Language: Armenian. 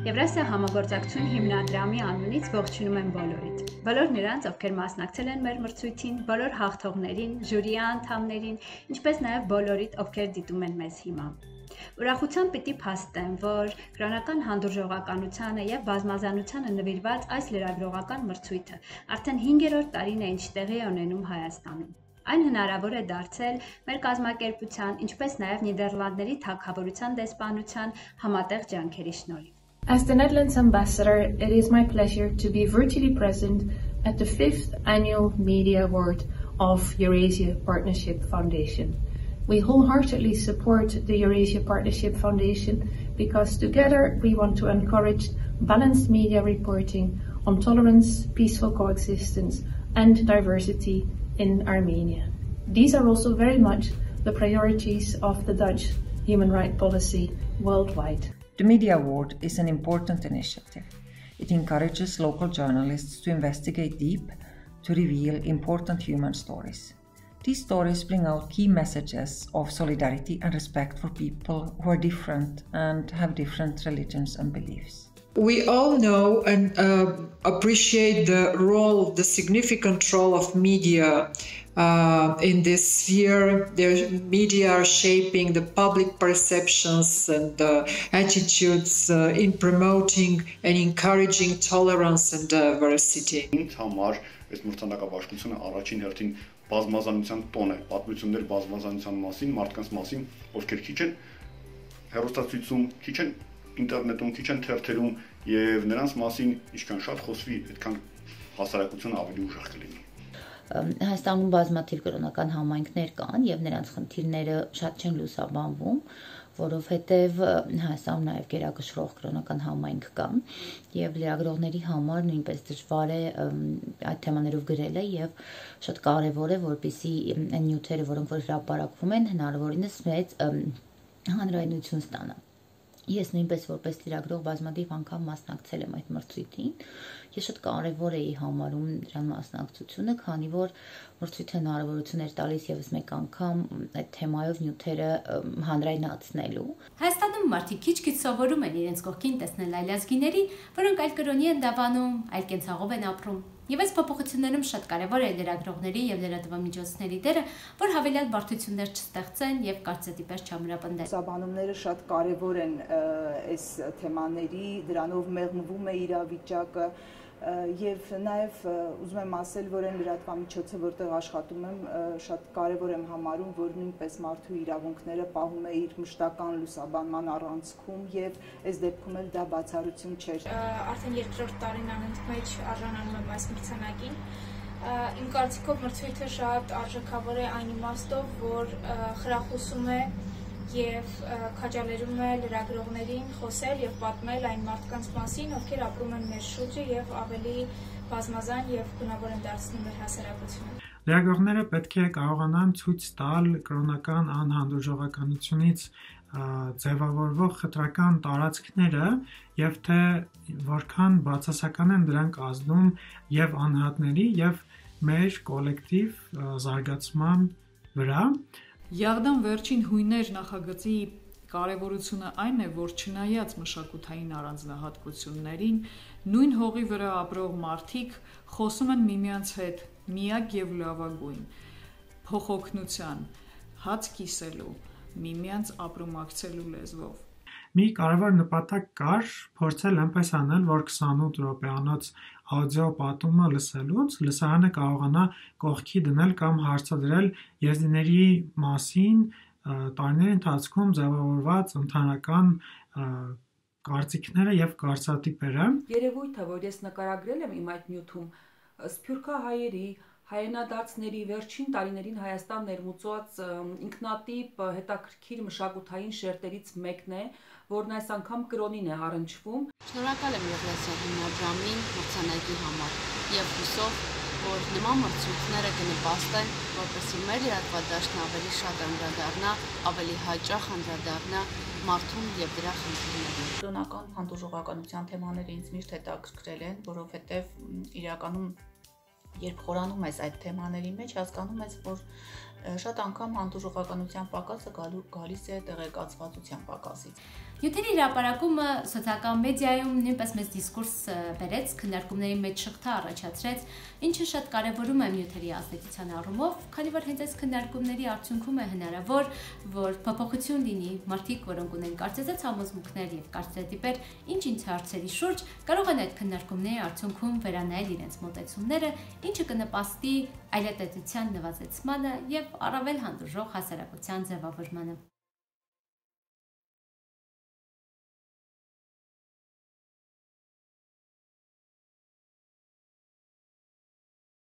Եվրասիա համագործակցություն հիմնադրամի անունից ողջունում եմ բոլորիդ։ Բոլոր նրանց, ովքեր մասնակցել են մեր մրցույթին, բոլոր հաղթողներին, ժյուրիի անդամներին, ինչպես նաև բոլորիդ, ովքեր դիտում են մեզ հիմա։ Ուրախությամբ պիտի փաստեմ, որ կրոնական հանդուրժողականությանը եւ բազմազանությանը նվիրված այս լրագրողական մրցույթը արդեն 5-րդ տարին է ինչ տեղի է ունենում Հայաստանում։ Այն հնարավոր է դարձել մեր կազմակերպության, ինչպես նաև Նիդերլանդների թագավորության դեսպանության համատեղ ջանքերի շնորհիվ։ As the Netherlands ambassador, it is my pleasure to be virtually present at the 5th annual Media Award of Eurasia Partnership Foundation. We wholeheartedly support the Eurasia Partnership Foundation because together we want to encourage balanced media reporting on tolerance, peaceful coexistence and diversity in Armenia. These are also very much the priorities of the Dutch human rights policy worldwide. The Media Award is an important initiative. It encourages local journalists to investigate deep, to reveal important human stories. These stories bring out key messages of solidarity and respect for people who are different and have different religions and beliefs. We all know and appreciate the significant role of media in this sphere. The media are shaping the public perceptions and attitudes in promoting and encouraging tolerance and diversity. Համար այս մրցանակաբաշխությունը առաջին հերթին բազմազանության տոն է, պատմություններ բազմազանության մասին, մարդկանց մասին, ովքեր քիչ են հեռուստացույցում, քիչ են ինտերնետում, քիչ են թերթերում եւ նրանց մասին ինչքան շատ խոսվի, այդքան հասարակությունը ավելի ուժեղ կլինի։ Հայաստանում բազմաթիվ կրոնական համայնքներ կան եւ նրանց խնդիրները շատ չեն լուսաբանվում, որովհետեւ Հայաստանում նաեւ գերակշռող կրոնական համայնք կա եւ լրագրողների համար նույնպես դժվար է այդ թեմաներով գրելը եւ շատ կարեւոր է որպեսզի այն նյութերը, որոնք որ հրապարակվում են, հնարավորինս մեծ հանրայնություն ստանան։ Ես նույնպես որպես լրագրող բազմաթիվ անգամ մասնակցել եմ այդ մրցույթին։ Ես շատ կարևոր էի համարում դրան մասնակցությունը, քանի որ մրցույթը հնարավորություն էր տալիս եւս մեկ անգամ այդ թեմայով նյութերը հանրայնացնելու։ Հայաստանում մարդիկ քիչ-քիչ սովորում են իրենց կողքին տեսնել այլ ազգիների, որոնք այլ կրոնի են դավանում, այլ կենցաղով են ապրում։ Եվ այս փոփոխություններում շատ կարևոր է լրագրողների եւ լրատվամիջոցների դերը, որ հավելյալ բարդություններ չստեղծեն եւ կարծրատի պես չամրապնդեն։ Լուսաբանումները շատ կարևոր են այս թեմաների, դրանով մեղմվում է իրավիճակը եւ նաեւ ուզում եմ ասել, որ այն լրատվամիջոցը, որտեղ աշխատում եմ, շատ կարևոր եմ համարում, որ նույնպես մարդու իրավունքները պահում է իր մշտական լուսաբանման առանցքում եւ այս դեպքում էլ դա բացառություն չէր։ Արդեն երկրորդ տարին անընդմեջ արժանանում եմ այս մրցանակին։ Իմ կարծիքով մրցույթը շատ արժեքավոր է այն իմաստով, որ խրախուսում է եւ քաջալերում է լրագրողներին խոսել եւ պատմել այն մարդկանց մասին, ովքեր ապրում են մեր շուրջը եւ ավելի բազմազան եւ գունավոր են դարձնում մեր հասարակությունը։ Լրագրողները պետք է կարողանան ցույց տալ կրոնական անհանդուրժողականությունից ձևավորվող խտրական տարածքները եւ թե որքան բացասական են դրանք ազդում եւ անհատների եւ մեր կոլեկտիվ զարգացման վրա։ Յաղդան վերջին հույներ նախագծի կարևորությունը այն է, որ չնայած մշակութային առանձնահատկություններին, նույն հողի վրա ապրող մարդիկ խոսում են միմյանց հետ միակ եւ լավագույն փոխօգնության, հաց կիսելու, միմյանց ապրումակցելու լեզվով։ Մի կարևոր նպատակ կար փորձել այնպես անել, որ 28 րոպեանոց աուդիո պատումը լսելուց լսարանը կարողանա կողքի դնել կամ հարցադրել եզիների մասին տարիների ընթացքում ձևավորված ընդհանրական կարծիքները եւ կարծրատիպերը։ Երևույթը, որ ես նկարագրել եմ իմ այդ նյութում, սփյուռքահայերի հայրենադարձների վերջին տարիներին Հայաստան ներմուծված ինքնատիպ հետաքրքիր մշակութային շերտերից մեկն է, որն այս անգամ կրոնին է առնչվում։ Շնորհակալ եմ Եվրասիա հիմնադրամին մրցանակի համար եւ հուսով, որ նման մրցույթները կնպաստեն, որպեսզի մեր լրատվադաշտն ավելի շատ անդրադառնա, ավելի հաճախ անդրադառնա մարդուն եւ դրա խնդիրներին։ Կրոնական հանդուրժողականության թեմաները ինձ միշտ հետաքրքրել են, որովհետեւ իրականում երբ խորանում ես այդ թեմաների մեջ, հասկանում ես, որ Շատ անգամ հանդուրժողականության պակասը գալիս է տեղեկացվածության պակասից։ Նյութերի հրապարակումը սոցիալական մեդիայում նույնպես մեծ դիսկուրս բերեց, քննարկումների մեջ շղթա առաջացրեց, ինչը շատ կարևորում է նյութերի ազդեցության առումով, քանի որ հենց այս քննարկումների արդյունքում է հնարավոր, որ փոփոխություն լինի, մարդիկ, որոնք ունեն կարծեցած համոզմունքներ եւ կարծրատիպեր ինչ-ինչ հարցերի շուրջ, կարող են այդ քննարկումների արդյունքում վերանայել իրենց մոտեցումները, ինչը կնպաստի այլատեցության նվազեցմանը եւ առավել հանդուրժող հասարակության ձևավորմանը։